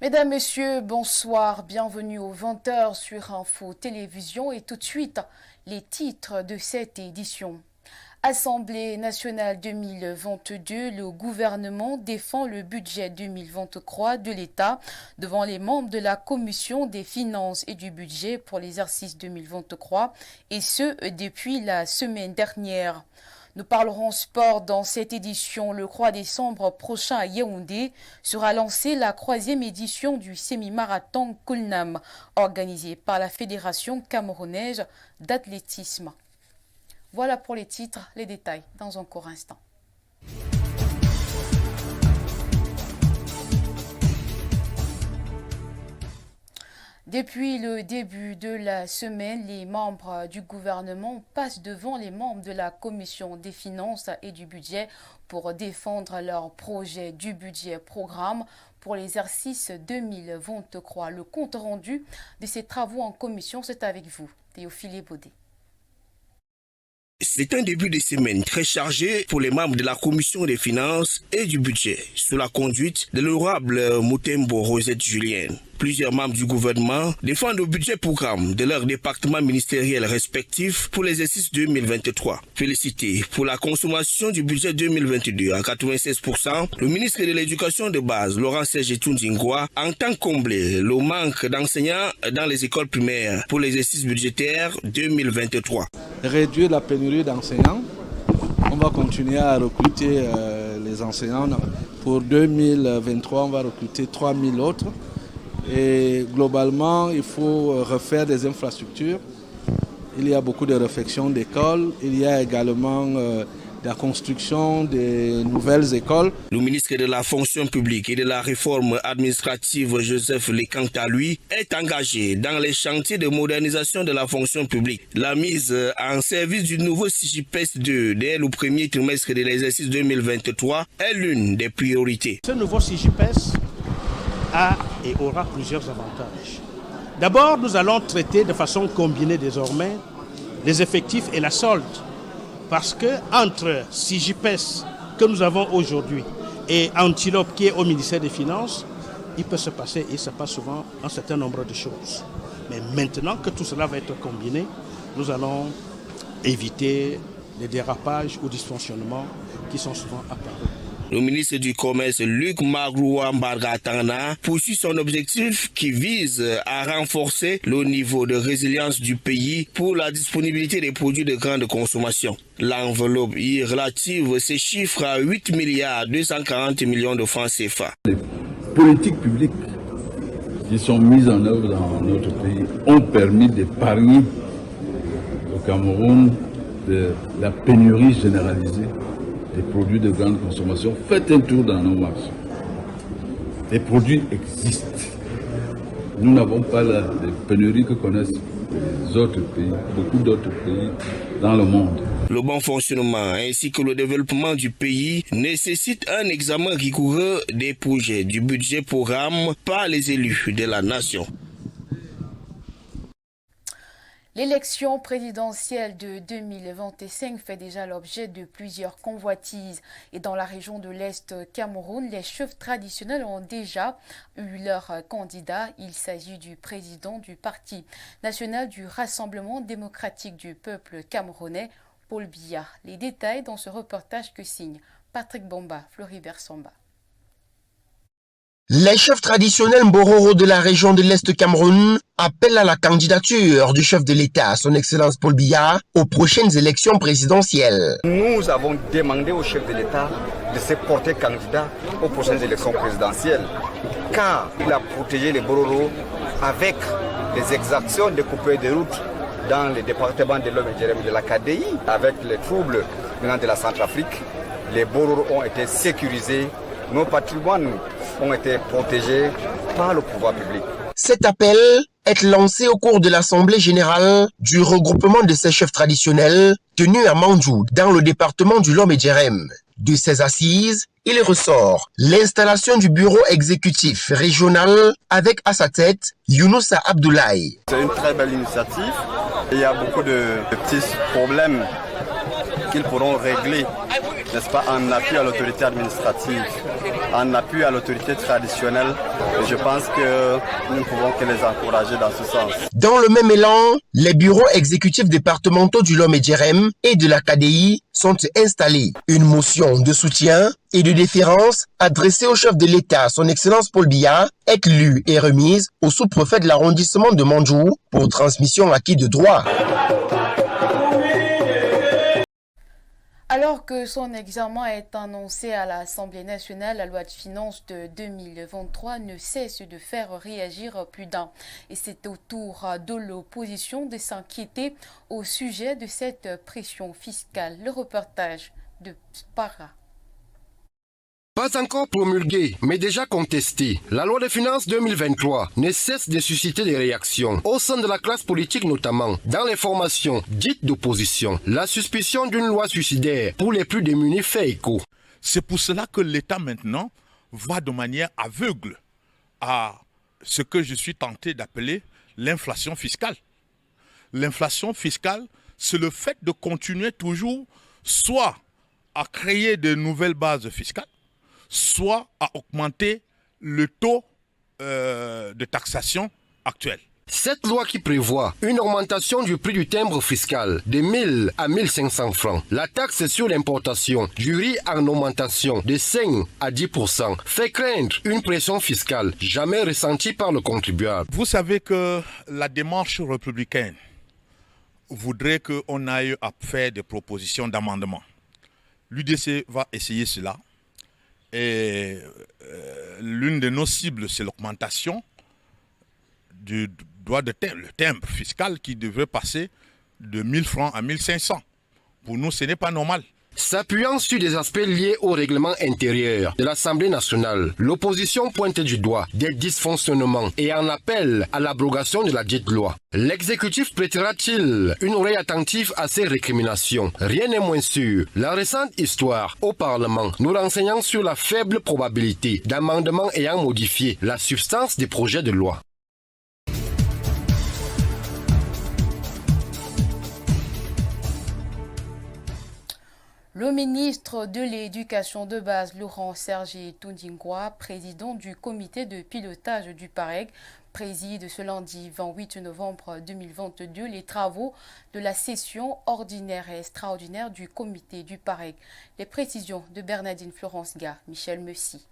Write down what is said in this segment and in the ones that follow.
Mesdames, Messieurs, bonsoir, bienvenue aux 20h sur Info Télévision et tout de suite les titres de cette édition. Assemblée nationale 2022, le gouvernement défend le budget 2023 de l'État devant les membres de la Commission des finances et du budget pour l'exercice 2023 et ce depuis la semaine dernière. Nous parlerons sport dans cette édition. Le 3 décembre prochain à Yaoundé sera lancée la 3e édition du semi-marathon Kulnam, organisé par la Fédération camerounaise d'athlétisme. Voilà pour les titres, les détails dans un court instant. Depuis le début de la semaine, les membres du gouvernement passent devant les membres de la Commission des finances et du budget pour défendre leur projet du budget programme pour l'exercice 2023. Le compte rendu de ces travaux en commission, c'est avec vous, Théophile Baudet. C'est un début de semaine très chargé pour les membres de la Commission des finances et du budget, sous la conduite de l'honorable Moutembo Rosette Julienne. Plusieurs membres du gouvernement défendent le budget programme de leur département ministériel respectif pour l'exercice 2023. Félicité pour la consommation du budget 2022 à 96%, le ministre de l'Éducation de base, Laurent Serge Tundingwa, entend combler le manque d'enseignants dans les écoles primaires pour l'exercice budgétaire 2023. Réduire la pénurie d'enseignants. On va continuer à recruter les enseignants. Pour 2023, on va recruter 3000 autres. Et globalement, il faut refaire des infrastructures. Il y a beaucoup de réfections d'écoles. Il y a également la construction des nouvelles écoles. Le ministre de la fonction publique et de la réforme administrative, Joseph Lekang, lui, est engagé dans les chantiers de modernisation de la fonction publique. La mise en service du nouveau CIGIPES 2 dès le premier trimestre de l'exercice 2023 est l'une des priorités. Ce nouveau CIGIPES a et aura plusieurs avantages. D'abord, nous allons traiter de façon combinée désormais les effectifs et la solde. Parce que entre CIGIPES que nous avons aujourd'hui et Antilope qui est au ministère des Finances, il peut se passer, et ça passe souvent, un certain nombre de choses. Mais maintenant que tout cela va être combiné, nous allons éviter les dérapages ou dysfonctionnements qui sont souvent apparus. Le ministre du Commerce, Luc Magloua-Mbargatana, poursuit son objectif qui vise à renforcer le niveau de résilience du pays pour la disponibilité des produits de grande consommation. L'enveloppe relative se chiffre à 8 milliards 240 millions de francs CFA. Les politiques publiques qui sont mises en œuvre dans notre pays ont permis d'épargner au Cameroun de la pénurie généralisée des produits de grande consommation. Faites un tour dans nos marchés. Les produits existent. Nous n'avons pas la pénurie que connaissent les autres pays, beaucoup d'autres pays dans le monde. Le bon fonctionnement ainsi que le développement du pays nécessitent un examen rigoureux des projets du budget programme par les élus de la nation. L'élection présidentielle de 2025 fait déjà l'objet de plusieurs convoitises. Et dans la région de l'Est Cameroun, les chefs traditionnels ont déjà eu leur candidat. Il s'agit du président du Parti national du Rassemblement démocratique du peuple camerounais, Paul Biya. Les détails dans ce reportage que signe Patrick Bomba, Floribert Samba. Les chefs traditionnels Mbororo de la région de l'Est Cameroun appellent à la candidature du chef de l'État, son Excellence Paul Biya, aux prochaines élections présidentielles. Nous avons demandé au chef de l'État de se porter candidat aux prochaines élections présidentielles, car il a protégé les Bororo avec les exactions de coupures de route dans les départements de l'Homme et de la KDI, avec les troubles venant de la Centrafrique. Les Bororo ont été sécurisés, nos patrimoines ont été protégés par le pouvoir public. Cet appel est lancé au cours de l'Assemblée générale du regroupement de ces chefs traditionnels tenus à Mandjou, dans le département du Lom et Djerem. De ces assises, il ressort l'installation du bureau exécutif régional avec à sa tête Younoussa Abdoulaye. C'est une très belle initiative. Il y a beaucoup de petits problèmes qu'ils pourront régler, n'est-ce pas, en appui à l'autorité administrative en appui à l'autorité traditionnelle. Et je pense que nous ne pouvons que les encourager dans ce sens. Dans le même élan, les bureaux exécutifs départementaux du Lom-et-Djerem et de la KDI sont installés. Une motion de soutien et de déférence adressée au chef de l'État, son Excellence Paul Biya, est lue et remise au sous-préfet de l'arrondissement de Mandjou pour transmission acquis de droit. Alors que son examen est annoncé à l'Assemblée nationale, la loi de finances de 2023 ne cesse de faire réagir plus d'un. Et c'est au tour de l'opposition de s'inquiéter au sujet de cette pression fiscale. Le reportage de Spara. Pas encore promulguée, mais déjà contestée, la loi de finances 2023 ne cesse de susciter des réactions, au sein de la classe politique notamment, dans les formations dites d'opposition. La suspicion d'une loi suicidaire pour les plus démunis fait écho. C'est pour cela que l'État maintenant va de manière aveugle à ce que je suis tenté d'appeler l'inflation fiscale. L'inflation fiscale, c'est le fait de continuer toujours soit à créer de nouvelles bases fiscales, soit à augmenter le taux de taxation actuel. Cette loi qui prévoit une augmentation du prix du timbre fiscal de 1000 à 1500 francs, la taxe sur l'importation du riz en augmentation de 5 à 10% fait craindre une pression fiscale jamais ressentie par le contribuable. Vous savez que la démarche républicaine voudrait qu'on aille à faire des propositions d'amendement. L'UDC va essayer cela. Et l'une de nos cibles, c'est l'augmentation du droit de timbre, le timbre fiscal qui devrait passer de 1000 francs à 1500. Pour nous, ce n'est pas normal. S'appuyant sur des aspects liés au règlement intérieur de l'Assemblée nationale, l'opposition pointe du doigt des dysfonctionnements et en appelle à l'abrogation de la dite loi. L'exécutif prêtera-t-il une oreille attentive à ces récriminations? Rien n'est moins sûr. La récente histoire au Parlement nous renseignant sur la faible probabilité d'amendements ayant modifié la substance des projets de loi. Le ministre de l'Éducation de base, Laurent Serge Tundingwa, président du comité de pilotage du PAREG, préside ce lundi 28 novembre 2022 les travaux de la session ordinaire et extraordinaire du comité du PAREG. Les précisions de Bernardine Florence Ga, Michel Messy.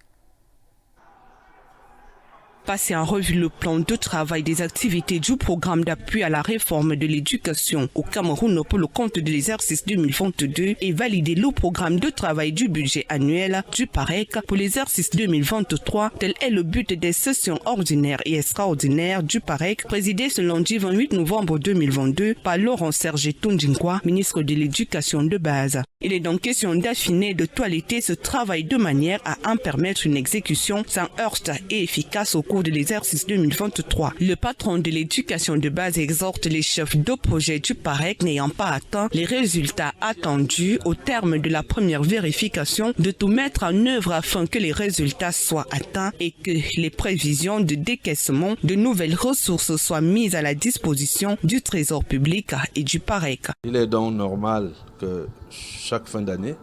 Passer en revue le plan de travail des activités du programme d'appui à la réforme de l'éducation au Cameroun pour le compte de l'exercice 2022 et valider le programme de travail du budget annuel du PAREC pour l'exercice 2023. Tel est le but des sessions ordinaires et extraordinaires du PAREC présidées ce lundi 28 novembre 2022 par Laurent Serge Tundingwa, ministre de l'Éducation de base. Il est donc question d'affiner et de toiletter ce travail de manière à en permettre une exécution sans heurts et efficace au cours de l'exercice 2023. Le patron de l'éducation de base exhorte les chefs de projet du PAREC n'ayant pas atteint les résultats attendus au terme de la première vérification de tout mettre en œuvre afin que les résultats soient atteints et que les prévisions de décaissement de nouvelles ressources soient mises à la disposition du Trésor public et du PAREC. Il est donc normal que chaque fin d'année,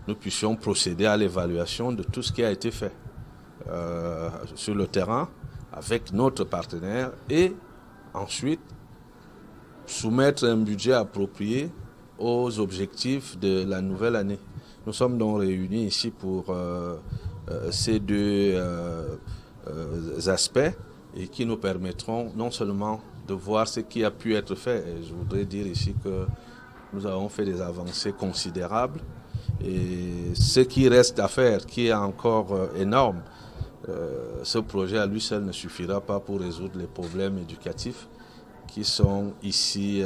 nous puissions procéder à l'évaluation de tout ce qui a été fait sur le terrain avec notre partenaire et ensuite soumettre un budget approprié aux objectifs de la nouvelle année. Nous sommes donc réunis ici pour ces deux aspects et qui nous permettront non seulement de voir ce qui a pu être fait, et je voudrais dire ici que nous avons fait des avancées considérables et ce qui reste à faire, qui est encore énorme, ce projet à lui seul ne suffira pas pour résoudre les problèmes éducatifs qui sont ici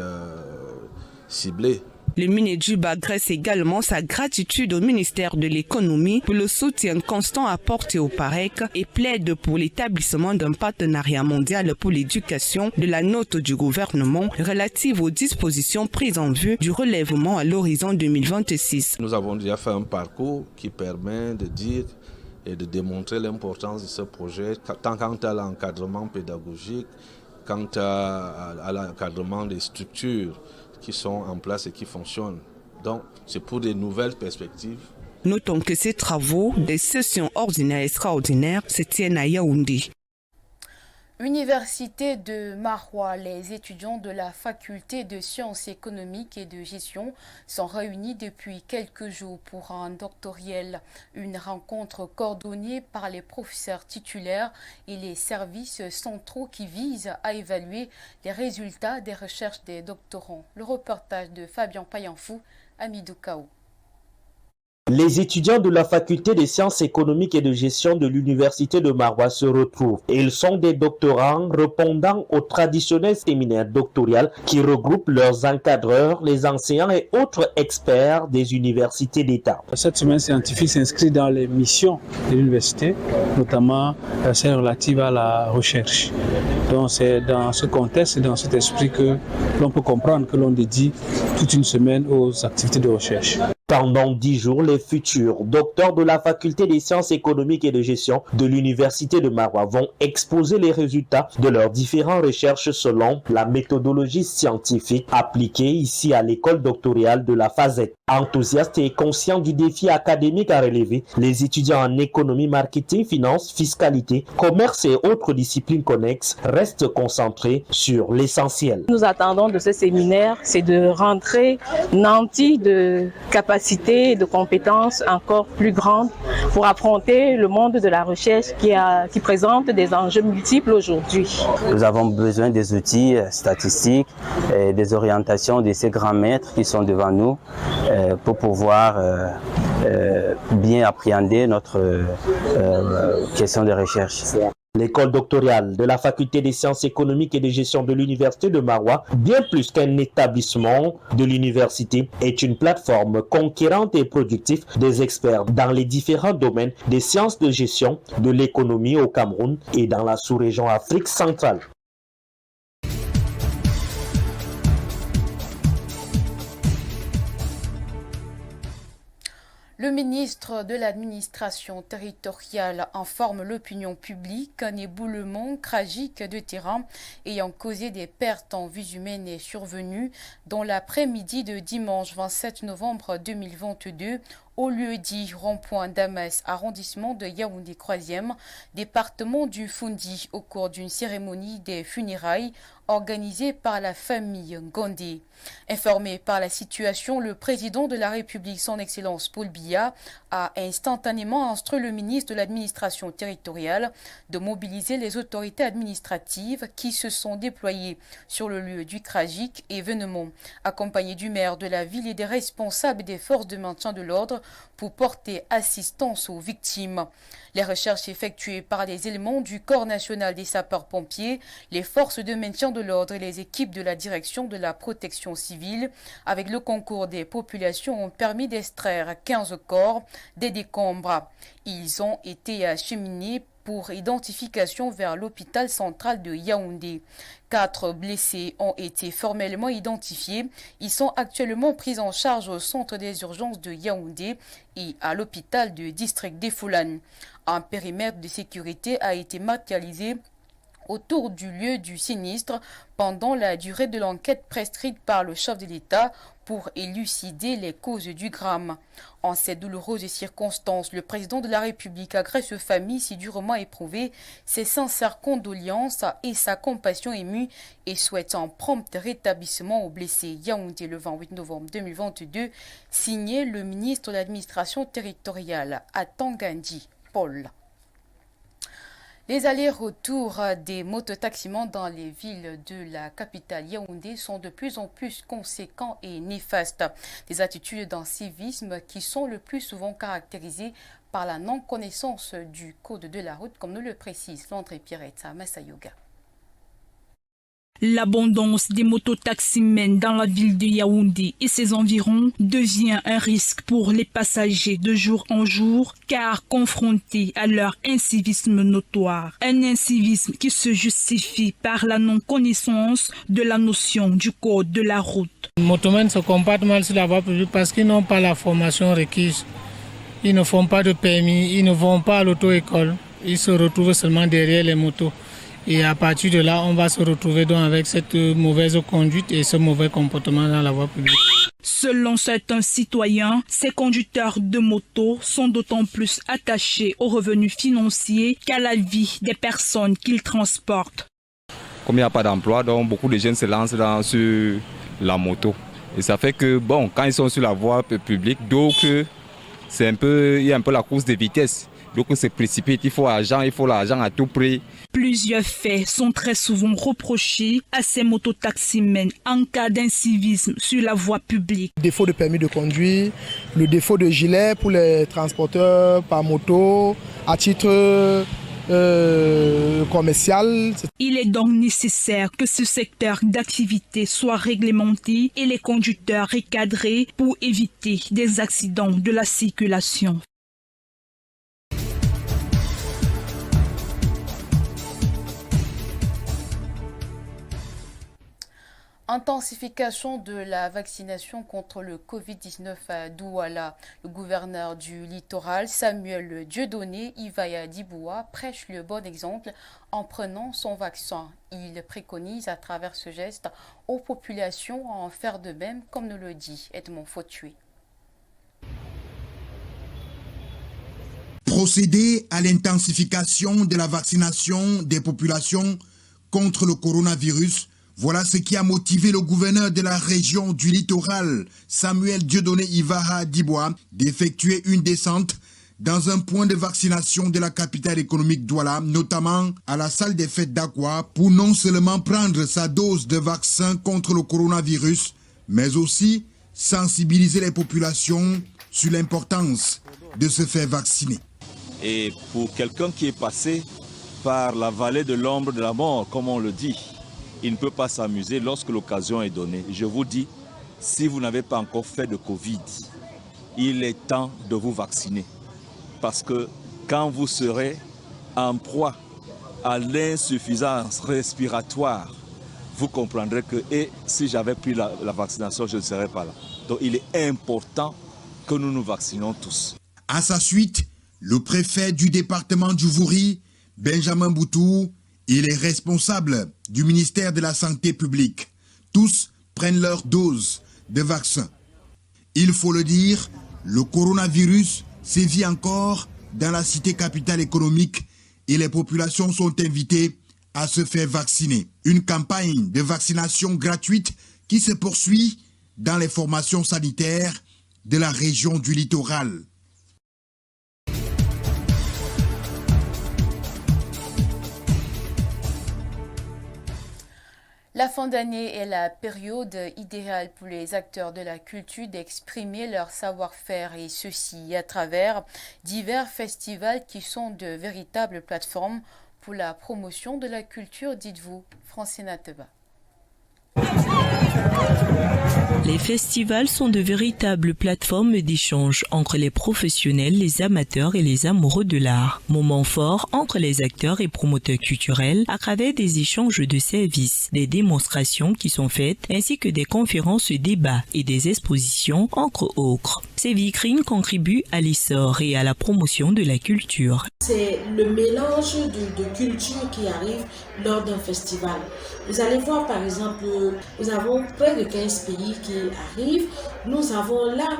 ciblés. Le Mineduc adresse également sa gratitude au ministère de l'économie pour le soutien constant apporté au PAREC et plaide pour l'établissement d'un partenariat mondial pour l'éducation de la note du gouvernement relative aux dispositions prises en vue du relèvement à l'horizon 2026. Nous avons déjà fait un parcours qui permet de dire et de démontrer l'importance de ce projet, tant quant à l'encadrement pédagogique, quant à l'encadrement des structures qui sont en place et qui fonctionnent. Donc, c'est pour des nouvelles perspectives. Notons que ces travaux des sessions ordinaires et extraordinaires se tiennent à Yaoundé. Université de Maroua, les étudiants de la faculté de sciences économiques et de gestion sont réunis depuis quelques jours pour un doctoriel. Une rencontre coordonnée par les professeurs titulaires et les services centraux qui vise à évaluer les résultats des recherches des doctorants. Le reportage de Fabien Payanfou, Amidou Kao. Les étudiants de la faculté des sciences économiques et de gestion de l'université de Maroua se retrouvent. Ils sont des doctorants répondant au traditionnel séminaire doctoral qui regroupe leurs encadreurs, les enseignants et autres experts des universités d'État. Cette semaine scientifique s'inscrit dans les missions de l'université, notamment celles relatives à la recherche. Donc c'est dans ce contexte et dans cet esprit que l'on peut comprendre que l'on dédie toute une semaine aux activités de recherche. Pendant 10 jours, les futurs docteurs de la faculté des sciences économiques et de gestion de l'université de Maroua vont exposer les résultats de leurs différentes recherches selon la méthodologie scientifique appliquée ici à l'école doctorale de la FASET. Enthousiastes et conscients du défi académique à relever, les étudiants en économie, marketing, finance, fiscalité, commerce et autres disciplines connexes restent concentrés sur l'essentiel. Nous attendons de ce séminaire, c'est de rentrer nantis de capacités et de compétences encore plus grandes pour affronter le monde de la recherche qui présente des enjeux multiples aujourd'hui. Nous avons besoin des outils statistiques et des orientations de ces grands maîtres qui sont devant nous pour pouvoir bien appréhender notre question de recherche. L'école doctorale de la faculté des sciences économiques et de gestion de l'université de Maroua, bien plus qu'un établissement de l'université, est une plateforme conquérante et productive des experts dans les différents domaines des sciences de gestion de l'économie au Cameroun et dans la sous-région Afrique centrale. Le ministre de l'administration territoriale informe l'opinion publique qu'un éboulement tragique de terrain ayant causé des pertes en vies humaines est survenu dans l'après-midi de dimanche 27 novembre 2022 au lieu dit rond-point Damas, arrondissement de Yaoundé 3e, département du Fundi, au cours d'une cérémonie des funérailles organisée par la famille Gondé. Informé par la situation, le président de la République, son Excellence Paul Biya, a instantanément instruit le ministre de l'administration territoriale de mobiliser les autorités administratives qui se sont déployées sur le lieu du tragique événement, accompagné du maire de la ville et des responsables des forces de maintien de l'ordre pour porter assistance aux victimes. Les recherches effectuées par les éléments du Corps national des sapeurs-pompiers, les forces de maintien de l'ordre et les équipes de la direction de la protection civile, avec le concours des populations, ont permis d'extraire 15 corps des décombres. Ils ont été acheminés pour identification vers l'hôpital central de Yaoundé. 4 blessés ont été formellement identifiés. Ils sont actuellement pris en charge au centre des urgences de Yaoundé et à l'hôpital de district d'Efoulan. Un périmètre de sécurité a été matérialisé autour du lieu du sinistre pendant la durée de l'enquête prescrite par le chef de l'État pour élucider les causes du drame. En ces douloureuses circonstances, le président de la République adresse aux familles si durement éprouvées ses sincères condoléances et sa compassion émue et souhaite un prompt rétablissement aux blessés. Yaoundé le 28 novembre 2022, signé le ministre de l'administration territoriale à Tangandi, Paul. Les allers-retours des mototaximans dans les villes de la capitale Yaoundé sont de plus en plus conséquents et néfastes. Des attitudes d'incivisme qui sont le plus souvent caractérisées par la non-connaissance du code de la route, comme nous le précise Landré Pierretta Massayoga. L'abondance des mototaximens dans la ville de Yaoundé et ses environs devient un risque pour les passagers de jour en jour car confrontés à leur incivisme notoire. Un incivisme qui se justifie par la non-connaissance de la notion du code de la route. Les motomens se comportent mal sur la voie publique parce qu'ils n'ont pas la formation requise. Ils ne font pas de permis, ils ne vont pas à l'auto-école. Ils se retrouvent seulement derrière les motos. Et à partir de là, on va se retrouver donc avec cette mauvaise conduite et ce mauvais comportement dans la voie publique. Selon certains citoyens, ces conducteurs de moto sont d'autant plus attachés aux revenus financiers qu'à la vie des personnes qu'ils transportent. Comme il n'y a pas d'emploi, donc beaucoup de jeunes se lancent sur la moto. Et ça fait que, bon, quand ils sont sur la voie publique, donc il y a un peu la course de vitesse. Donc on se précipite, il faut l'argent à tout prix. Plusieurs faits sont très souvent reprochés à ces mototaximens en cas d'incivisme sur la voie publique. Le défaut de permis de conduire, le défaut de gilet pour les transporteurs par moto à titre commercial. Il est donc nécessaire que ce secteur d'activité soit réglementé et les conducteurs recadrés pour éviter des accidents de la circulation. Intensification de la vaccination contre le Covid-19 à Douala. Le gouverneur du littoral, Samuel Dieudonné Ivaya Diboua, prêche le bon exemple en prenant son vaccin. Il préconise à travers ce geste aux populations à en faire de même, comme nous le dit Edmond Fautué. Procéder à l'intensification de la vaccination des populations contre le coronavirus. Voilà ce qui a motivé le gouverneur de la région du littoral, Samuel Dieudonné Ivaya Diboua, d'effectuer une descente dans un point de vaccination de la capitale économique Douala, notamment à la salle des fêtes d'Aqua, pour non seulement prendre sa dose de vaccin contre le coronavirus, mais aussi sensibiliser les populations sur l'importance de se faire vacciner. Et pour quelqu'un qui est passé par la vallée de l'ombre de la mort, comme on le dit, il ne peut pas s'amuser lorsque l'occasion est donnée. Je vous dis, si vous n'avez pas encore fait de Covid, il est temps de vous vacciner. Parce que quand vous serez en proie à l'insuffisance respiratoire, vous comprendrez que si j'avais pris la vaccination, je ne serais pas là. Donc il est important que nous nous vaccinons tous. À sa suite, le préfet du département du Vouri, Benjamin Boutou, il est responsable du ministère de la Santé publique. Tous prennent leur dose de vaccin. Il faut le dire, le coronavirus sévit encore dans la cité capitale économique et les populations sont invitées à se faire vacciner. Une campagne de vaccination gratuite qui se poursuit dans les formations sanitaires de la région du littoral. La fin d'année est la période idéale pour les acteurs de la culture d'exprimer leur savoir-faire et ceci à travers divers festivals qui sont de véritables plateformes pour la promotion de la culture, dites-vous, Francina Teba. Les festivals sont de véritables plateformes d'échange entre les professionnels, les amateurs et les amoureux de l'art. Moment fort entre les acteurs et promoteurs culturels à travers des échanges de services, des démonstrations qui sont faites ainsi que des conférences, débats et des expositions entre autres. Ces vitrines contribuent à l'essor et à la promotion de la culture. C'est le mélange de cultures qui arrive lors d'un festival. Vous allez voir par exemple, nous avons près de 15 pays qui arrivent. Nous avons là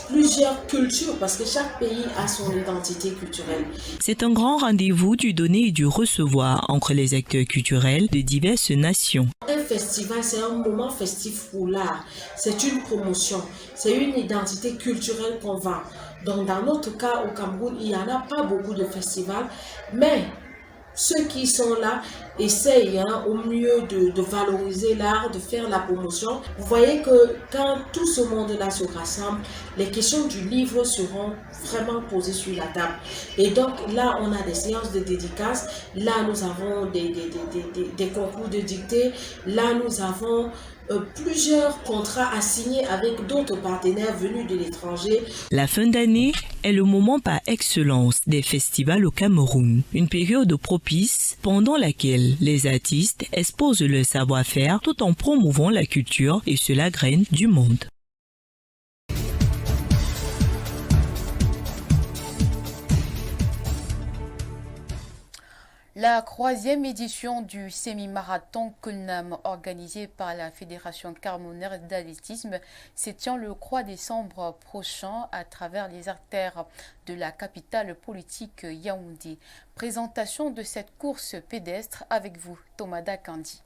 plusieurs cultures parce que chaque pays a son identité culturelle. C'est un grand rendez-vous du donner et du recevoir entre les acteurs culturels de diverses nations. Un festival, c'est un moment festif pour l'art. C'est une promotion, c'est une identité culturelle qu'on vend. Donc dans notre cas au Cameroun, il n'y en a pas beaucoup de festivals, mais ceux qui sont là essayent au mieux de valoriser l'art, de faire la promotion. Vous voyez que quand tout ce monde-là se rassemble, les questions du livre seront vraiment posées sur la table. Et donc là, on a des séances de dédicaces. Là, nous avons des concours de dictée. Là, nous avons plusieurs contrats à signer avec d'autres partenaires venus de l'étranger. La fin d'année est le moment par excellence des festivals au Cameroun. Une période propice pendant laquelle les artistes exposent leur savoir-faire tout en promouvant la culture et se la graine du monde. La 3e édition du semi-marathon Kulnam organisé par la Fédération camerounaise d'athlétisme se tient le 3 décembre prochain à travers les artères de la capitale politique Yaoundé. Présentation de cette course pédestre avec vous, Thomas Dakandi.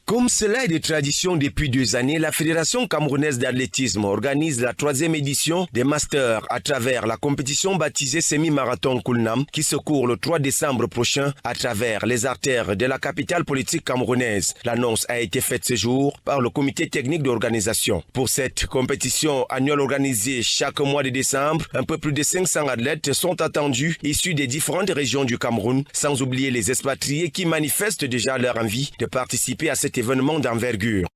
Comme cela est de tradition depuis 2 années, la Fédération camerounaise d'athlétisme organise la 3e édition des Masters à travers la compétition baptisée Semi-Marathon Kulnam qui se court le 3 décembre prochain à travers les artères de la capitale politique camerounaise. L'annonce a été faite ce jour par le comité technique d'organisation. Pour cette compétition annuelle organisée chaque mois de décembre, un peu plus de 500 athlètes sont attendus issus des différentes régions du Cameroun, sans oublier les expatriés qui manifestent déjà leur envie de participer à cette événement d'envergure.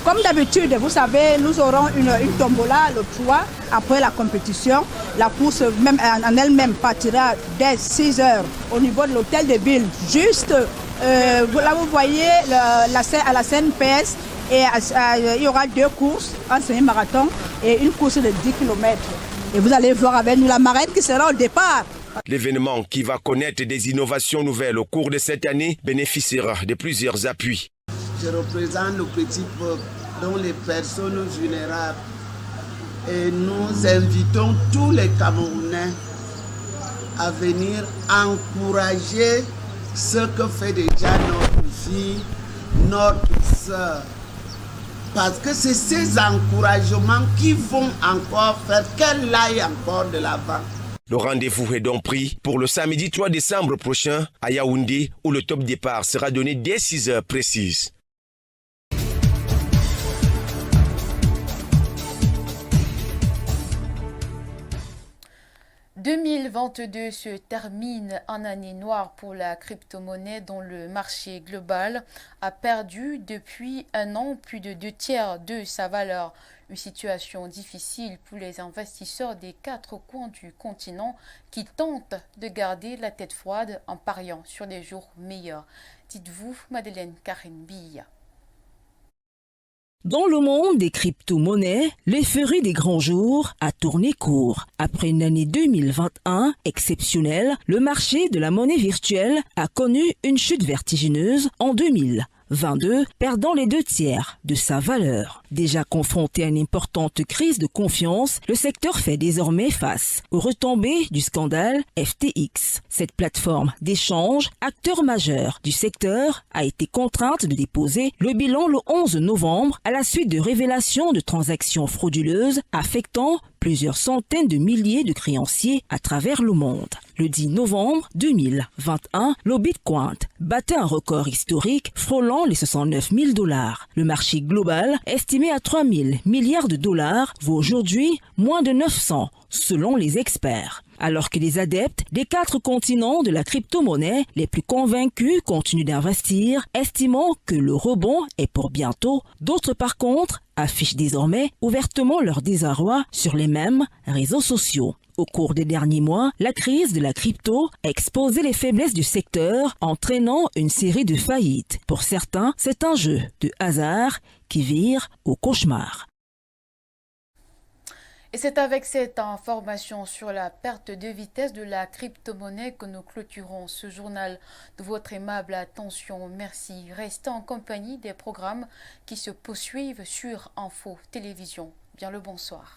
Comme d'habitude, vous savez, nous aurons une tombola le 3 après la compétition. La course même en elle-même partira dès 6 heures au niveau de l'hôtel de ville. Juste là, vous voyez à la CNPS, et il y aura 2 courses, un semi-marathon et une course de 10 km. Et vous allez voir avec nous la marraine qui sera au départ. L'événement qui va connaître des innovations nouvelles au cours de cette année bénéficiera de plusieurs appuis. Je représente le petit peuple, dont les personnes vulnérables. Et nous invitons tous les Camerounais à venir encourager ce que fait déjà notre fille, notre sœur. Parce que c'est ces encouragements qui vont encore faire qu'elle aille encore de l'avant. Le rendez-vous est donc pris pour le samedi 3 décembre prochain à Yaoundé où le top départ sera donné dès 6 heures précises. « 2022 se termine en année noire pour la crypto-monnaie dont le marché global a perdu depuis un an plus de 2/3 de sa valeur. Une situation difficile pour les investisseurs des 4 coins du continent qui tentent de garder la tête froide en pariant sur des jours meilleurs. Dites-vous, Madeleine Karine Billa. Dans le monde des crypto-monnaies, l'euphorie des grands jours a tourné court. Après une année 2021 exceptionnelle, le marché de la monnaie virtuelle a connu une chute vertigineuse en 2022, perdant les 2/3 de sa valeur. Déjà confronté à une importante crise de confiance, le secteur fait désormais face aux retombées du scandale FTX. Cette plateforme d'échange, acteur majeur du secteur, a été contrainte de déposer le bilan le 11 novembre à la suite de révélations de transactions frauduleuses affectant plusieurs centaines de milliers de créanciers à travers le monde. Le 10 novembre 2021, le Bitcoin battait un record historique frôlant les 69 000 $. Le marché global, estimé à 3 000 milliards de dollars, vaut aujourd'hui moins de 900 selon les experts. Alors que les adeptes des 4 continents de la crypto-monnaie les plus convaincus continuent d'investir, estimant que le rebond est pour bientôt, d'autres par contre affichent désormais ouvertement leur désarroi sur les mêmes réseaux sociaux. Au cours des derniers mois, la crise de la crypto a exposé les faiblesses du secteur, entraînant une série de faillites. Pour certains, c'est un jeu de hasard qui vire au cauchemar. Et c'est avec cette information sur la perte de vitesse de la crypto-monnaie que nous clôturons ce journal. De votre aimable attention, merci. Restez en compagnie des programmes qui se poursuivent sur Info Télévision. Bien le bonsoir.